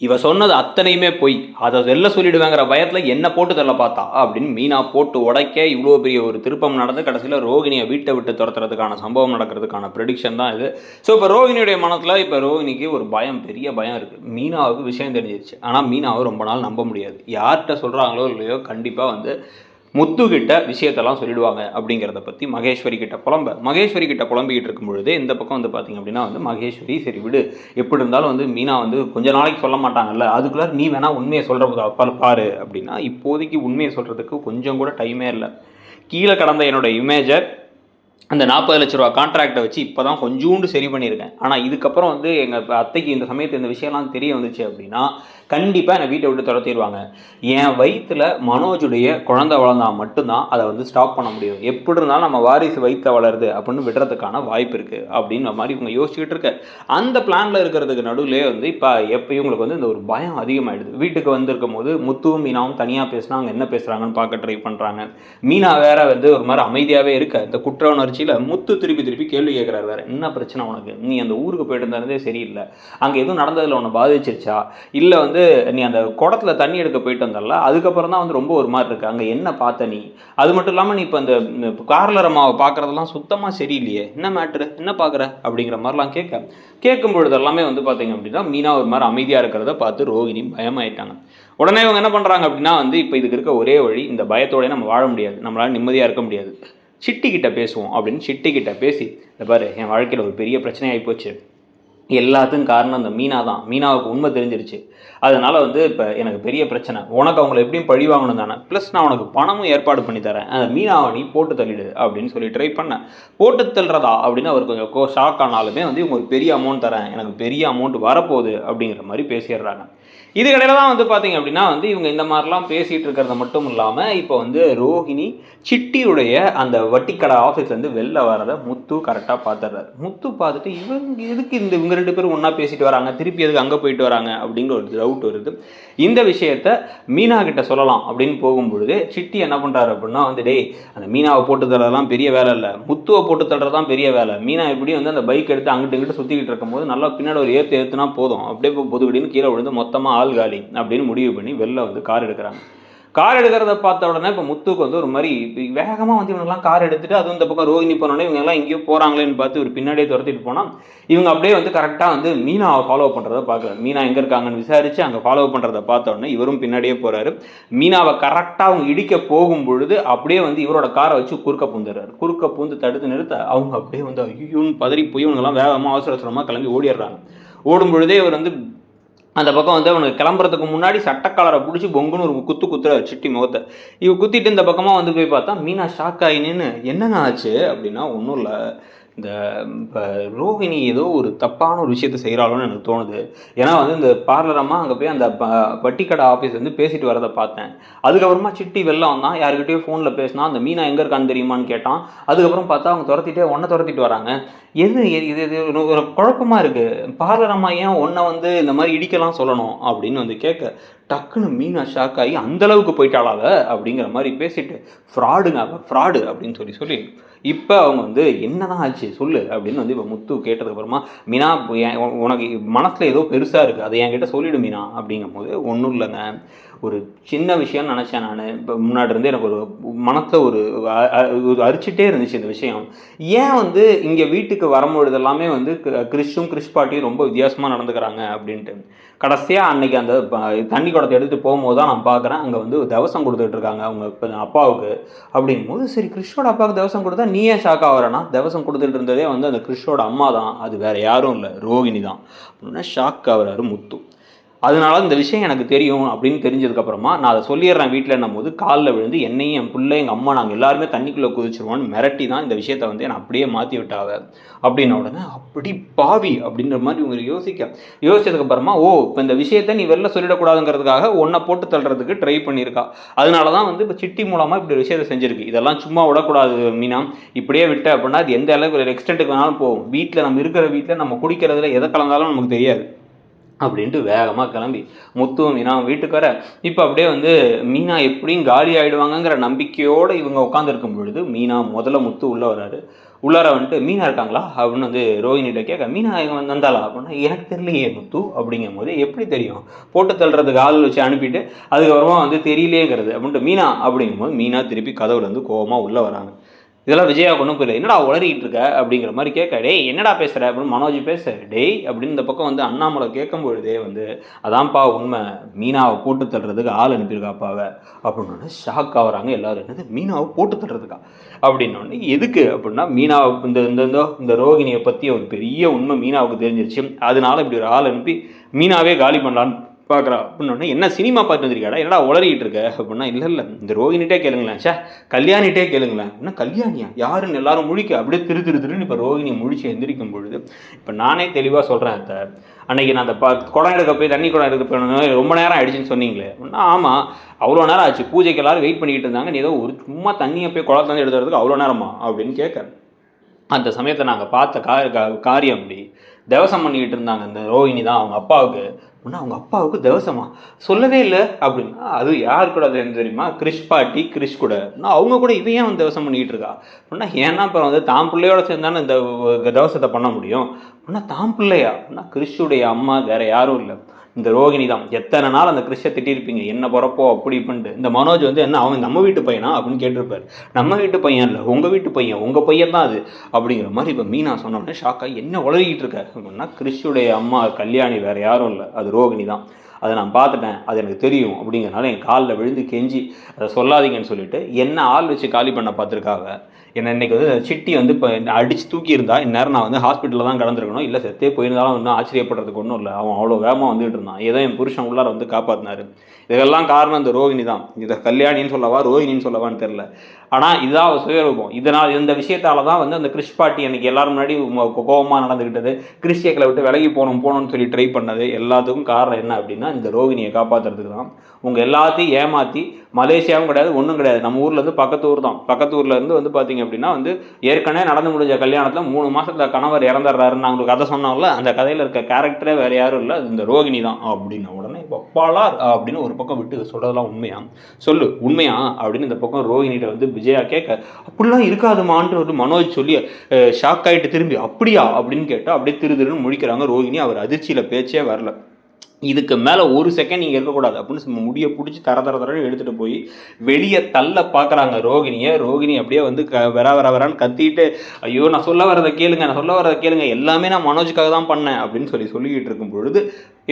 இவ சொன்னது அத்தனையுமே பொய், அதை வெளில சொல்லிடுவேங்கிற பயத்தில் என்ன போட்டு தள்ள பார்த்தா அப்படின்னு மீனா போட்டு உடைக்க இவ்வளோ பெரிய ஒரு திருப்பம் நடந்து கடைசியில் ரோகிணியை வீட்டை விட்டு துரத்துறதுக்கான சம்பவம் நடக்கிறதுக்கான ப்ரெடிக்ஷன் தான் இது. ஸோ இப்போ ரோகிணியுடைய மனத்தில் இப்போ ரோகிணிக்கு ஒரு பயம், பெரிய பயம் இருக்குது. மீனாவுக்கு விஷயம் தெரிஞ்சிருச்சு, ஆனால் மீனாவை ரொம்ப நாள் நம்ப முடியாது. யார்கிட்ட சொல்கிறாங்களோ இல்லையோ கண்டிப்பாக வந்து முத்துக்கிட்ட விஷயத்தெல்லாம் சொல்லிடுவாங்க அப்படிங்கிறத பற்றி மகேஸ்வரி கிட்ட புலம்பிக்கிட்டு இருக்கும் பொழுது இந்த பக்கம் வந்து பார்த்திங்க அப்படின்னா வந்து மகேஸ்வரி சரி விடு, எப்படி இருந்தாலும் வந்து மீனா வந்து கொஞ்ச நாளைக்கு சொல்ல மாட்டாங்கல்ல, அதுக்குள்ளே நீ வேணா உண்மையை சொல்கிற பாரு அப்படின்னா இப்போதைக்கு உண்மையை சொல்கிறதுக்கு கொஞ்சம் கூட டைமே இல்லை. கீழே கடந்த என்னோட இமேஜை அந்த 40 லட்ச ரூபா கான்ட்ராக்டை வச்சு இப்போ தான் கொஞ்சோண்டு சரி பண்ணியிருக்கேன். ஆனால் இதுக்கப்புறம் வந்து எங்கள் அத்தைக்கு இந்த சமயத்தில் இந்த விஷயம்லாம் தெரிய வந்துச்சு அப்படின்னா கண்டிப்பாக என்னை வீட்டை விட்டு துரத்திடுவாங்க. என் வயிற்றில் மனோஜுடைய குழந்தை வளர்ந்தால் மட்டும்தான் அதை வந்து ஸ்டாப் பண்ண முடியும். எப்படி இருந்தாலும் நம்ம வாரிசு வயிற்ற வளருது அப்படின்னு விடுறதுக்கான வாய்ப்பு இருக்குது அப்படின்ற மாதிரி இவங்க யோசிச்சுக்கிட்டு இருக்க அந்த பிளானில் இருக்கிறதுக்கு நடுவில் வந்து இப்போ இவங்களுக்கு வந்து இந்த ஒரு பயம் அதிகமாகிடுது. வீட்டுக்கு வந்திருக்கும் போது முத்துவும் மீனாவும் தனியாக பேசினா அவங்க என்ன பேசுகிறாங்கன்னு பார்க்க ட்ரை பண்ணுறாங்க. மீனா வேற வந்து ஒரு மாதிரி அமைதியாகவே இருக்க இந்த குற்ற உணர்ச்சி முத்து திருப்பி கேள்வி கேட்கிறார், வேற என்ன பிரச்சனை உனக்கு, நீ அந்த ஊருக்கு போயிட்டு இருந்ததே சரியில்லை, அங்க எதுவும் நடந்ததுல உன்னை பாதிச்சிருச்சா, இல்ல வந்து நீ அந்த குடத்துல தண்ணி எடுக்க போயிட்டு வந்தல அதுக்கப்புறம் தான் வந்து ரொம்ப ஒரு மாதிரி இருக்கு, அங்க என்ன பார்த்த நீ, அது மட்டும் இல்லாம நீ இப்ப இந்த கார்லர் அம்மாவை பாக்குறதெல்லாம் சுத்தமா சரியில்லையே, என்ன மேட்ரு, என்ன பாக்குற அப்படிங்கிற மாதிரிலாம் கேட்கும் பொழுது எல்லாமே வந்து பாத்தீங்க அப்படின்னா மீனா ஒரு மாதிரி அமைதியா இருக்கிறத பார்த்து ரோகிணி பயமாயிட்டாங்க. உடனே இவங்க என்ன பண்றாங்க அப்படின்னா வந்து இப்போ இதுக்கு இருக்க ஒரே வழி, இந்த பயத்தோட நம்ம வாழ முடியாது, நம்மளால நிம்மதியா இருக்க முடியாது, சிட்டிக்கிட்ட பேசுவோம் அப்படின்னு சிட்டிக்கிட்ட பேசி, இந்த பாரு என் வாழ்க்கையில் ஒரு பெரிய பிரச்சனை ஆகிப்போச்சு, எல்லாத்துக்கும் காரணம் அந்த மீனா தான், மீனாவுக்கு உண்மை தெரிஞ்சிருச்சு, அதனால் வந்து இப்போ எனக்கு பெரிய பிரச்சனை, உனக்கு அவங்கள எப்படியும் பழி வாங்கணும் தானே, ப்ளஸ் நான் உனக்கு பணமும் ஏற்பாடு பண்ணி தரேன், அந்த மீனாவை நீ போட்டு தள்ளிடு அப்படின்னு சொல்லி ட்ரை பண்ணேன். போட்டு தள்ளுறதா அப்படின்னு அவர் கொஞ்சம் ஷாக் ஆனாலுமே வந்து இவங்க ஒரு பெரிய அமௌண்ட் தரேன், எனக்கு பெரிய அமௌண்ட் வரப்போகுது அப்படிங்கிற மாதிரி பேசிடுறாங்க. இதுக்கிடையில தான் வந்து பார்த்தீங்க அப்படின்னா வந்து இவங்க இந்த மாதிரிலாம் பேசிகிட்டு இருக்கிறது மட்டும் இல்லாமல் இப்போ வந்து ரோஹிணி சிட்டியுடைய அந்த வட்டிக்கடை ஆஃபீஸ்லேருந்து வெளில வரதை முத்து கரெக்டாக பார்த்துடுறாரு. முத்து பார்த்துட்டு எதுக்கு இவங்க 2 பேரும் ஒன்றா பேசிட்டு வராங்க, திருப்பி எதுக்கு அங்கே போயிட்டு வராங்க அப்படிங்கிற ஒரு டவுட் வருது. இந்த விஷயத்த மீனா கிட்ட சொல்லலாம் அப்படின்னு போகும்பொழுது சிட்டி என்ன பண்ணுறாரு அப்படின்னா வந்து டேய், அந்த மீனாவை போட்டு தள்ளுறதுலாம் பெரிய வேலை இல்லை, முத்துவை போட்டு தள்ளுறதான் பெரிய வேலை, மீனா எப்படி வந்து அந்த பைக் எடுத்து அங்கிட்டு இங்கிட்டு சுற்றிக்கிட்டு இருக்கும்போது நல்லா பின்னாடி ஒரு ஏற்றுனா போதும், அப்படியே பொதுக்கடின்னு கீழே விழுந்து மொத்தமாக ஆள் காலி அப்படின்னு முடிவு பண்ணி வெளில வந்து கார் எடுக்கிறாங்க. கார் எடுக்கிறத பார்த்த உடனே இப்போ முத்துக்கு வந்து ஒரு மாதிரி வேகமாக வந்து இவங்கெல்லாம் கார் எடுத்துட்டு, அதுவும் இந்த பக்கம் ரோஹிணி போனோடனே இவங்க எல்லாம் எங்கேயோ போகிறாங்களேன்னு பார்த்து ஒரு பின்னாடியே துரத்திட்டு போனால் இவங்க அப்படியே வந்து கரெக்டாக வந்து மீனாவை ஃபாலோ பண்ணுறதை பார்க்குறாரு. மீனா எங்கே இருக்காங்கன்னு விசாரித்து அங்கே ஃபாலோ பண்ணுறதை பார்த்த உடனே இவரும் பின்னாடியே போகிறாரு. மீனாவை கரெக்டாக அவங்க இடிக்க போகும் பொழுது அப்படியே வந்து இவரோட காரை வச்சு குறுக்க பூந்துடுறாரு. குறுக்க பூந்து தடுத்து நிறுத்த அவங்க அப்படியே வந்து ஐயோன்னு பதறி போய் இவங்கெல்லாம் வேகமாக அவசரமாக கிளம்பி ஓடிடுறாங்க. ஓடும் பொழுதே இவர் வந்து அந்த பக்கம் வந்து அவனுக்கு கிளம்புறதுக்கு முன்னாடி சட்டக்காலரை பிடிச்சி பொங்குன்னு ஒரு குத்துறாரு சிட்டி முகத்தை. இவ குத்திட்டு இந்த பக்கமாக வந்து போய் பார்த்தா மீனா ஷாக் ஆகினேன்னு என்னென்ன ஆச்சு அப்படின்னா ஒன்றும் இல்லை, இந்த இப்போ ரோஹிணி ஏதோ ஒரு தப்பான ஒரு விஷயத்தை செய்கிறாளோன்னு எனக்கு தோணுது. ஏன்னா வந்து இந்த பார்லரமாக அங்கே போய் அந்த பட்டிக்கடை ஆஃபீஸ் வந்து பேசிட்டு வரதை பார்த்தேன். அதுக்கப்புறமா சிட்டி வெளில வந்தான், யாருக்கிட்டேயோ ஃபோனில் பேசினா, அந்த மீனா எங்கே இருக்கான்னு தெரியுமான்னு கேட்டான். அதுக்கப்புறம் பார்த்தா அவங்க துரத்திட்டு வராங்க. இது ஒரு குழப்பமாக இருக்குது, பார்லரம்மா ஏன் ஒன்றை வந்து இந்த மாதிரி இடிக்கலாம் சொல்லணும் அப்படின்னு வந்து கேட்க டக்குன்னு மீனா ஷாக் ஆகி அந்தளவுக்கு போயிட்டாளாவ அப்படிங்கிற மாதிரி பேசிட்டு ஃப்ராடு அப்படின்னு சொல்லி இப்போ அவங்க வந்து என்னதான் ஆச்சு சொல்லு அப்படின்னு வந்து இப்போ முத்து கேட்டதுக்கப்புறமா மீனா உனக்கு மனசில் ஏதோ பெருசாக இருக்குது, அதை என்கிட்ட சொல்லிவிடு மீனா அப்படிங்கும் போது ஒன்றும் இல்லைங்க, ஒரு சின்ன விஷயம்னு நினச்சேன் நான், இப்போ முன்னாடி இருந்து எனக்கு ஒரு மனசில் ஒரு அரிச்சிட்டே இருந்துச்சு இந்த விஷயம், ஏன் வந்து இங்கே வீட்டுக்கு வரும்பொழுது எல்லாமே வந்து கிறிஷ் பாட்டியும் ரொம்ப வித்தியாசமாக நடந்துக்கிறாங்க அப்படின்ட்டு. கடைசியாக அன்னைக்கு அந்த தண்ணி குடத்தை எடுத்துகிட்டு போகும்போது தான் நான் பார்க்குறேன் அங்கே வந்து தவசம் கொடுத்துட்டு இருக்காங்க அவங்க இப்போ அப்பாவுக்கு. அப்படிங்கும்போது சரி கிறிஷோட அப்பாவுக்கு தவசம் கொடுத்தா நீ ஏன் ஷாக் ஆகிறனா, தவசம் கொடுத்துட்டு இருந்ததே வந்து அந்த கிறிஷோட அம்மா தான், அது வேறு யாரும் இல்லை ரோகிணி தான் அப்படின்னா ஷாக் ஆகிறாரு முத்து. அதனால இந்த விஷயம் எனக்கு தெரியும் அப்படின்னு தெரிஞ்சதுக்கப்புறமா நான் அதை சொல்லிடுறேன் வீட்டில் என்னும் போது காலில் விழுந்து என்னையும் என் பிள்ளை எங்கள் அம்மா நாங்கள் எல்லாருமே தண்ணிக்குள்ளே குதிச்சிருவோன்னு மிரட்டி தான் இந்த விஷயத்தை வந்து என்னை அப்படியே மாற்றி விட்டாங்க அப்படின்ன உடனே அப்படி பாவி அப்படின்ற மாதிரி உங்களுக்கு யோசிச்சதுக்கப்புறமா இப்போ இந்த விஷயத்தை நீ வெளில சொல்லிடக்கூடாதுங்கிறதுக்காக ஒன்றை போட்டு தள்ளுறதுக்கு ட்ரை பண்ணியிருக்கா. அதனால தான் வந்து இப்போ சிட்டி மூலமாக இப்படி ஒரு விஷயத்தை செஞ்சுருக்கு. இதெல்லாம் சும்மா விடக்கூடாது மீனா, இப்படியே விட்ட அப்படின்னா அது எந்த அளவுக்கு ஒரு எக்ஸ்டென்ட்டுக்கு வேணாலும் போகும், வீட்டில் நம்ம இருக்கிற வீட்டில் நம்ம குடிக்கிறதுல எதை கலந்தாலும் நமக்கு தெரியாது அப்படின்ட்டு வேகமாக கிளம்பி முத்துவும் மீனா வீட்டுக்கு வர இப்போ அப்படியே வந்து மீனா எப்படியும் காலி ஆகிடுவாங்கங்கிற நம்பிக்கையோடு இவங்க உட்காந்துருக்கும் பொழுது மீனா முதல்ல முத்து உள்ளே வராரு. உள்ளார வந்துட்டு மீனா இருக்காங்களா அப்படின்னு வந்து ரோஹினிகிட்ட கேட்க, மீனா வந்தாளா அப்படின்னா, எனக்கு தெரியலையே முத்து அப்படிங்கும் போது, எப்படி தெரியும், போட்டு தள்ளுறதுக்கு ஆள் வச்சு அனுப்பிட்டு அதுக்கப்புறமா வந்து தெரியலேங்கிறது அப்படின்ட்டு மீனா அப்படிங்கும்போது மீனா திருப்பி கதவுலேருந்து கோவமாக உள்ளே வராங்க. இதெல்லாம் விஜயா ஒன்றும் புரியல, என்னடா உளறிக்கிட்டு இருக்க அப்படிங்கிற மாதிரி கேட்க, டேய் என்னடா பேசுகிற அப்படின்னு மனோஜ் பேச, டேய் அப்படின்னு இந்த பக்கம் வந்து அண்ணாமலை கேட்கும் பொழுதே வந்து அதான்ப்பா உண்மை, மீனாவை போட்டு தள்ளுறதுக்கு ஆள் அனுப்பியிருக்காப்பாவ அப்படின்னு ஷாக் ஆகுறாங்க எல்லாரும். என்னது மீனாவை போட்டு தள்ளுறதுக்கா அப்படின்னோடனே, எதுக்கு அப்படின்னா மீனாவை இந்த ரோகிணியை பற்றி ஒரு பெரிய உண்மை மீனாவுக்கு தெரிஞ்சிருச்சு, அதனால இப்படி ஒரு ஆள் அனுப்பி மீனாவே காலி பண்ணலான்னு பார்க்குறா அப்படின்னோடனே, என்ன சினிமா பார்த்து வந்திருக்காடா, என்னடா உளறிக்கிட்டு இருக்க அப்படின்னா, இல்லை இந்த ரோகிணிட்டே கேளுங்களேன், கல்யாணிட்டே கேளுங்களேன். என்ன கல்யாணியா யாருன்னு எல்லாரும் முழிக்க அப்படியே திருன்னு இப்போ ரோகிணி முழிச்சு எந்திரிக்கும் பொழுது, இப்போ நானே தெளிவாக சொல்கிறேன், அன்னைக்கு நான் அந்த குடம் எடுக்க போய் தண்ணி குடம் எடுக்க போய் ரொம்ப நேரம் ஆயிடுச்சுன்னு சொன்னீங்களே அப்படின்னா, ஆமாம் அவ்வளோ நேரம் ஆச்சு, பூஜைக்கு எல்லாரும் வெயிட் பண்ணிக்கிட்டு இருந்தாங்க, நீ ஏதோ ஒரு சும்மா தண்ணியை போய் குளத்துல வந்து எடுத்துறதுக்கு அவ்வளோ நேரமா அப்படின்னு கேட்க, அந்த சமயத்தை நாங்கள் பார்த்த காரியம் அப்படி தேவசம் பண்ணிக்கிட்டு இருந்தாங்க இந்த ரோஹிணி தான் அவங்க அப்பாவுக்கு அப்படின்னா, அவங்க அப்பாவுக்கு தேவசமா சொல்லவே இல்லை அப்படின்னா, அது யார் கூட தெரியுமா, கிறிஷ் பாட்டி கிறிஷ் கூட அவங்க கூட இவன் ஏன் வந்து தேவசம் பண்ணிக்கிட்டு இருக்கா அப்படின்னா, ஏன்னா அப்புறம் வந்து தாம் பிள்ளையோட சேர்ந்தானே இந்த தேவசத்தை பண்ண முடியும் அப்படின்னா, தாம் பிள்ளையா அப்படின்னா, கிறிஷுடைய அம்மா வேற யாரும் இல்லை, இந்த ரோகிணி தான். எத்தனை நாள் அந்த கிறிஷை திட்டிருப்பீங்க, என்ன பிறப்போ அப்படி இப்படின்ட்டு. இந்த மனோஜ் வந்து என்ன அவன் நம்ம வீட்டு பையனா அப்படின்னு கேட்டிருப்பாரு. நம்ம வீட்டு பையன் இல்லை, உங்கள் வீட்டு பையன், உங்கள் பையன் தான் அது அப்படிங்கிற மாதிரி இப்போ மீனா சொன்ன உடனே ஷாக்கா, என்ன உளறிக்கிட்டு இருக்க அப்படின்னா, கிறிஷுடைய அம்மா கல்யாணி வேறு யாரும் இல்லை, அது ரோகிணி தான், அதை நான் பார்த்துட்டேன், அது எனக்கு தெரியும் அப்படிங்கிறனால என் காலில் விழுந்து கெஞ்சி அதை சொல்லாதீங்கன்னு சொல்லிட்டு என்ன ஆள் வச்சு காலி பண்ண பார்த்துருக்காங்க. என்னை இன்றைக்கி வந்து சிட்டி வந்து இப்போ அடித்து தூக்கியிருந்தா இந்நேரம் நான் வந்து ஹாஸ்பிட்டலில் தான் கடந்திருக்கணும், இல்லை செத்தே போயிருந்தாலும் இன்னும் ஆச்சரியப்படுறதுக்கு ஒன்றும் இல்லை, அவன் அவ்வளோ வேகமாக வந்துட்டு இருந்தான், ஏதோ என் புருஷன் உள்ளார வந்து காப்பாற்றினார். இதெல்லாம் காரணம் இந்த ரோகிணி தான். இதை கல்யாணின்னு சொல்லவா ரோஹிணின்னு சொல்லவான்னு தெரில, ஆனால் இதுதான் அவள் சுயரூபம். இதனால் இந்த விஷயத்தால் தான் வந்து அந்த கிறிஷ் பாட்டி அன்றைக்கி எல்லாரும் முன்னாடி கோபமாக நடந்துக்கிட்டது, கிறிஸ்டியக்களை விட்டு விலகி போகணும்னு சொல்லி ட்ரை பண்ணது, எல்லாத்துக்கும் காரணம் என்ன அப்படின்னா இந்த ரோகிணியை காப்பாற்றுறதுக்கு தான். உங்கள் எல்லாத்தையும் ஏமாற்றி மலேசியாவும் கிடையாது, ஒன்றும் கிடையாது, நம்ம ஊர்லேருந்து பக்கத்து ஊர் தான். பக்கத்து ஊர்லேருந்து வந்து பார்த்திங்க அப்படின்னா வந்து ஏற்கனவே நடந்து முடிஞ்ச கல்யாணத்தில் 3 மாதத்தில் கணவர் இறந்துடுறாருன்னு நான் உங்களுக்கு கதை சொன்னால, அந்த கதையில் இருக்க கேரக்டரே வேறு யாரும் இல்லை, அது இந்த ரோகிணி தான் அப்படின்ன உடனே பப்பாளார் அப்படின்னு ஒரு பக்கம் விட்டு சொல்கிறதெல்லாம் உண்மையா சொல்லு, உண்மையா அப்படின்னு இந்த பக்கம் ரோஹிணிகிட்ட வந்து விஜயா கேட்க, அப்படிலாம் இருக்காதுமான்ட்டு ஒரு மனோஜ் சொல்லி ஷாக் ஆகிட்டு திரும்பி அப்படியா அப்படின்னு கேட்டால் அப்படியே திருன்னு முழிக்கிறாங்க ரோஹிணி. அவர் அதிர்ச்சியில் பேச்சே வரல. இதுக்கு மேலே ஒரு செகண்ட் நீங்கள் இருக்கக்கூடாது அப்படின்னு முடியை பிடிச்சி தர எடுத்துகிட்டு போய் வெளியே தள்ள பார்க்குறாங்க ரோகிணியை. ரோகிணி அப்படியே வந்து வரான்னு கத்திட்டு, ஐயோ நான் சொல்ல வரதை கேளுங்க, எல்லாமே நான் மனோஜுக்காக தான் பண்ணேன் அப்படின்னு சொல்லிக்கிட்டு இருக்கும் பொழுது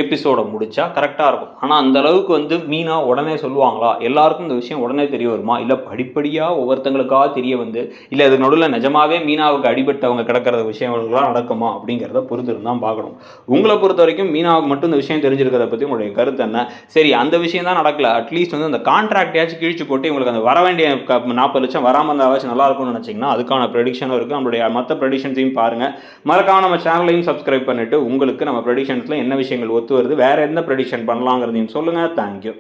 எபிசோடை முடித்தா கரெக்டாக இருக்கும். ஆனால் அந்த அளவுக்கு வந்து மீனா உடனே சொல்லுவாங்களா, எல்லாருக்கும் இந்த விஷயம் உடனே தெரிய வருமா, இல்லை படிப்படியாக ஒவ்வொருத்தங்களுக்காக தெரிய வந்து, இல்லை அதுக்கு நடுவில் நிஜமாவே மீனாவுக்கு அடிபட்டவங்க கிடக்கிற விஷயங்கள்லாம் நடக்குமா அப்படிங்கிறத பொறுத்து இருந்தால் பார்க்கணும். உங்களை பொறுத்த வரைக்கும் மீனாவுக்கு மட்டும் இந்த விஷயம் தெரிஞ்சிருக்கிறத பற்றி உங்களுடைய கருத்து என்ன? சரி அந்த விஷயம் தான் நடக்கல, அட்லீஸ்ட் வந்து அந்த கான்ட்ராக்டையாச்சும் கிழிச்சு போட்டு உங்களுக்கு அந்த வர வேண்டிய 40 லட்சம் வராமல் இருந்தாலும் நல்லா இருக்கும்னு நினச்சிங்கன்னா அதுக்கான ப்ரெடிக்ஷனும் இருக்குது. நம்மளுடைய மற்ற ப்ரெடிக்ஷன்ஸையும் பாருங்கள். மறக்காம நம்ம சேனலையும் சப்ஸ்கிரைப் பண்ணிவிட்டு உங்களுக்கு நம்ம ப்ரெடிக்ஷன்ஸில் என்ன விஷயங்கள் ஒத்து வருது, வேறு எந்த ப்ரெடிக்ஷன் பண்ணலாங்கிறதையும் சொல்லுங்கள். தேங்க்யூ.